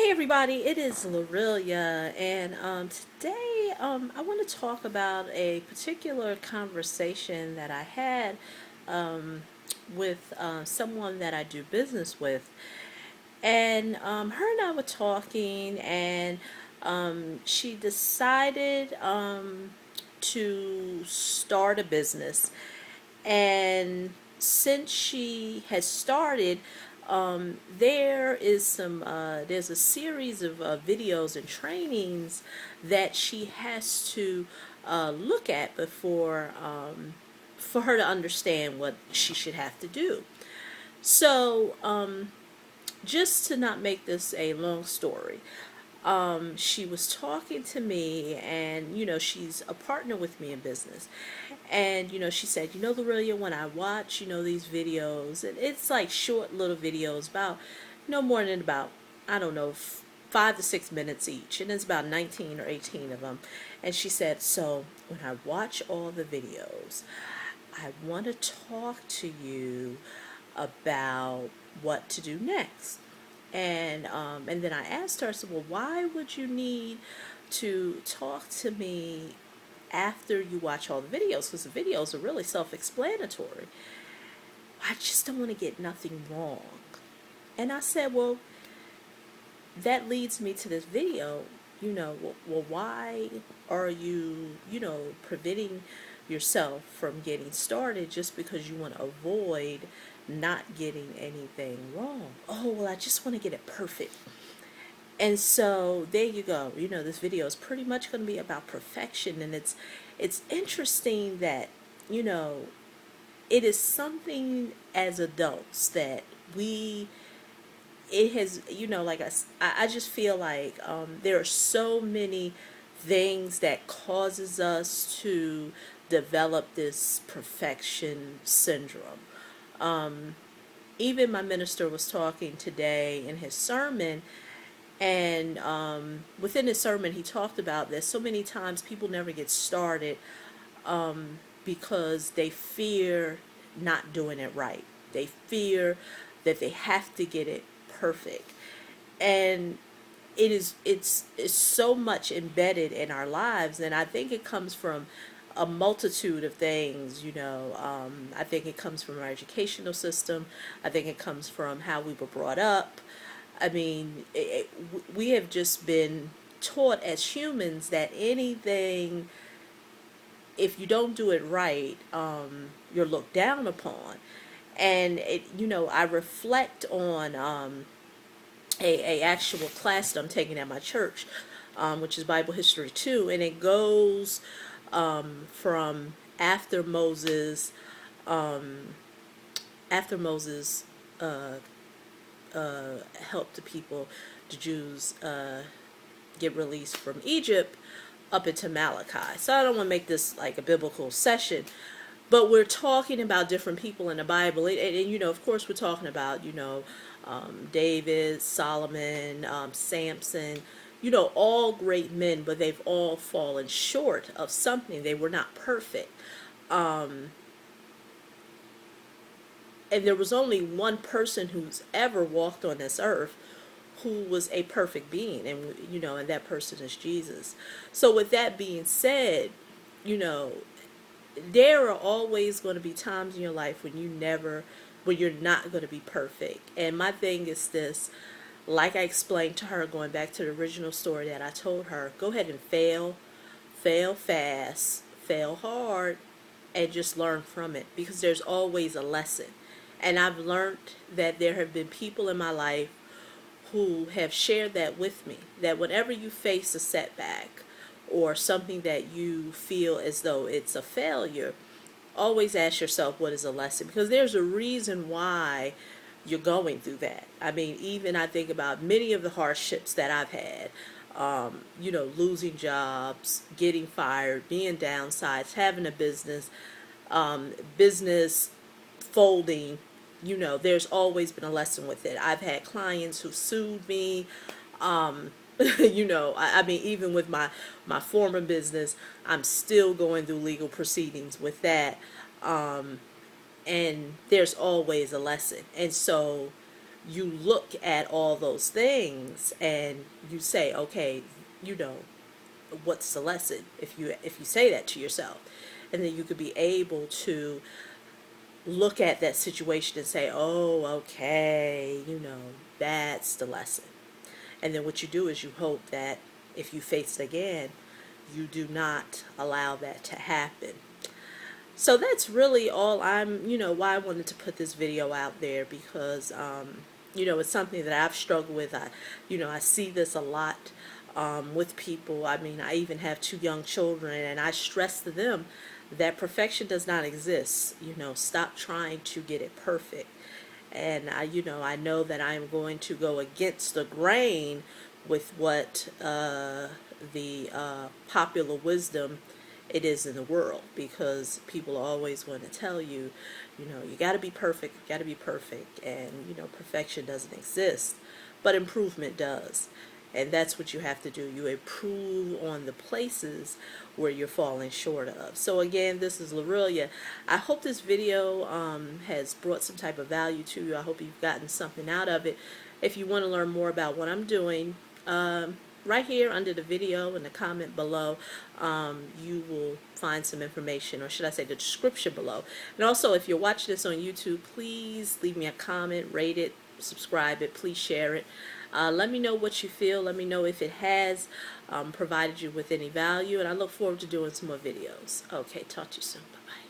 Hey everybody, it is Lorelia, and today I want to talk about a particular conversation that I had um, with someone that I do business with. And her and I were talking, and she decided to start a business. And since she has started, there's a series of videos and trainings that she has to look at before for her to understand what she should have to do. So, just to not make this a long story, she was talking to me, and she's a partner with me in business. And she said, Lorelia, when I watch these videos, and it's like short little videos, about no more than about, I don't know, 5 to 6 minutes each, and it's about 19 or 18 of them. And she said, so when I watch all the videos, I want to talk to you about what to do next. And then I asked her, I said, well, why would you need to talk to me after you watch all the videos? Because the videos are really self-explanatory. I just don't want to get nothing wrong. And I said, well, that leads me to this video. Well, why are you, preventing yourself from getting started just because you want to avoid not getting anything wrong? Oh, well, I just want to get it perfect. And so there you go. This video is pretty much going to be about perfection, and it's interesting that you know it is something as adults that we it has like I just feel like there are so many things that causes us to develop this perfection syndrome. Even my minister was talking today in his sermon, and within his sermon, he talked about this. So many times people never get started because they fear not doing it right. They fear that they have to get it perfect. And it's so much embedded in our lives, and I think it comes from a multitude of things. I think it comes from our educational system. I think it comes from how we were brought up. I mean, we have just been taught as humans that anything, if you don't do it right, you're looked down upon. And I reflect on a actual class that I'm taking at my church, which is Bible History 2, and it goes from um, after Moses helped the people, the Jews, get released from Egypt up into Malachi. So I don't want to make this like a biblical session, but we're talking about different people in the Bible, and of course, we're talking about David, Solomon, Samson, all great men, but they've all fallen short of something. They were not perfect. And there was only one person who's ever walked on this earth who was a perfect being, and that person is Jesus. So with that being said, you know there are always going to be times in your life when you're not going to be perfect. And my thing is this, like I explained to her, going back to the original story that I told her, go ahead and fail fast, fail hard, and just learn from it, because there's always a lesson. And I've learned that there have been people in my life who have shared that with me, that whenever you face a setback or something that you feel as though it's a failure, always ask yourself, what is a lesson? Because there's a reason why you're going through that. I mean, even I think about many of the hardships that I've had, losing jobs, getting fired, being downsized, having a business folding. There's always been a lesson with it. I've had clients who sued me. I mean, even with my former business, I'm still going through legal proceedings with that. And there's always a lesson. And so you look at all those things and you say, okay, you know, what's the lesson, if you say that to yourself, and then you could be able to look at that situation and say, oh, okay, you know, that's the lesson. And then what you do is you hope that if you face it again, you do not allow that to happen. So that's really all why I wanted to put this video out there, because, it's something that I've struggled with. I see this a lot with people. I mean, I even have 2 young children, and I stress to them that perfection does not exist. Stop trying to get it perfect. And I know that I am going to go against the grain with what the popular wisdom it is in the world, because people are always going to tell you, you got to be perfect, you got to be perfect, and perfection doesn't exist, but improvement does. And that's what you have to do. You improve on the places where you're falling short of. So again, this is Lorelia. I hope this video has brought some type of value to you. I hope you've gotten something out of it. If you want to learn more about what I'm doing, right here under the video in the comment below, you will find some information, or should I say the description below. And also, if you're watching this on YouTube, please leave me a comment, rate it, subscribe it, please share it. Let me know what you feel. Let me know if it has provided you with any value, and I look forward to doing some more videos. Okay, talk to you soon. Bye-bye.